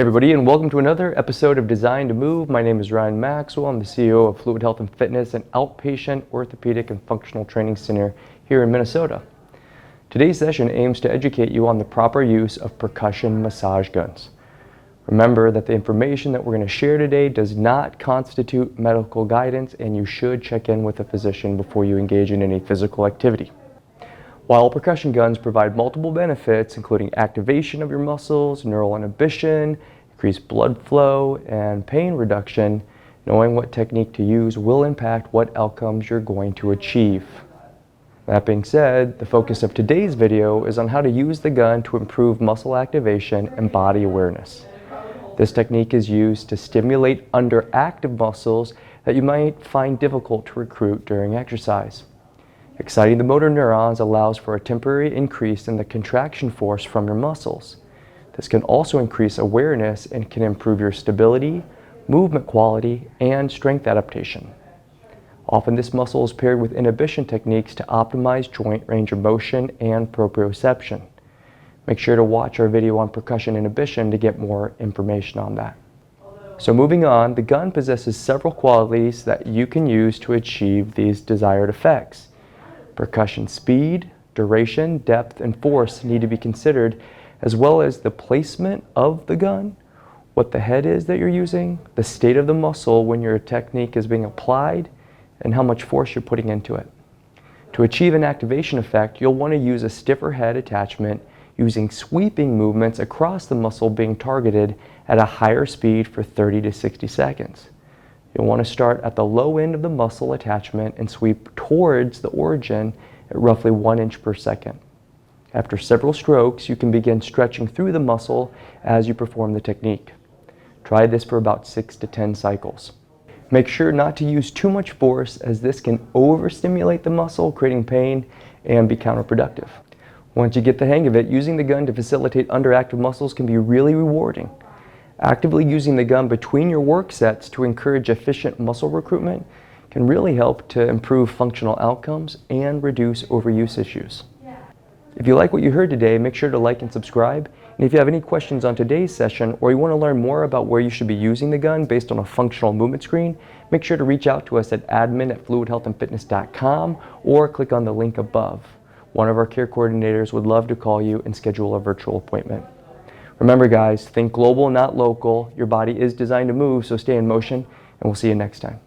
everybody, and welcome to another episode of Design to Move. My name is Ryan Maxwell. I'm the CEO of Fluid Health and Fitness, an outpatient orthopedic and functional training center here in Minnesota. Today's session aims to educate you on the proper use of percussion massage guns. Remember that the information that we're going to share today does not constitute medical guidance, and you should check in with a physician before you engage in any physical activity. While percussion guns provide multiple benefits, including activation of your muscles, neural inhibition, increased blood flow, and pain reduction, knowing what technique to use will impact what outcomes you're going to achieve. That being said, the focus of today's video is on how to use the gun to improve muscle activation and body awareness. This technique is used to stimulate underactive muscles that you might find difficult to recruit during exercise. Exciting the motor neurons allows for a temporary increase in the contraction force from your muscles. This can also increase awareness and can improve your stability, movement quality, and strength adaptation. Often this muscle is paired with inhibition techniques to optimize joint range of motion and proprioception. Make sure to watch our video on percussion inhibition to get more information on that. So moving on, the gun possesses several qualities that you can use to achieve these desired effects. Percussion speed, duration, depth, and force need to be considered, as well as the placement of the gun, what the head is that you're using, the state of the muscle when your technique is being applied, and how much force you're putting into it. To achieve an activation effect, you'll want to use a stiffer head attachment using sweeping movements across the muscle being targeted at a higher speed for 30 to 60 seconds. You'll want to start at the low end of the muscle attachment and sweep towards the origin at roughly 1 inch per second. After several strokes, you can begin stretching through the muscle as you perform the technique. Try this for about 6 to 10 cycles. Make sure not to use too much force, as this can overstimulate the muscle, creating pain and be counterproductive. Once you get the hang of it, using the gun to facilitate underactive muscles can be really rewarding. Actively using the gun between your work sets to encourage efficient muscle recruitment can really help to improve functional outcomes and reduce overuse issues. If you like what you heard today, make sure to like and subscribe. And if you have any questions on today's session, or you want to learn more about where you should be using the gun based on a functional movement screen, make sure to reach out to us at admin@fluidhealthandfitness.com or click on the link above. One of our care coordinators would love to call you and schedule a virtual appointment. Remember guys, think global, not local. Your body is designed to move, so stay in motion, and we'll see you next time.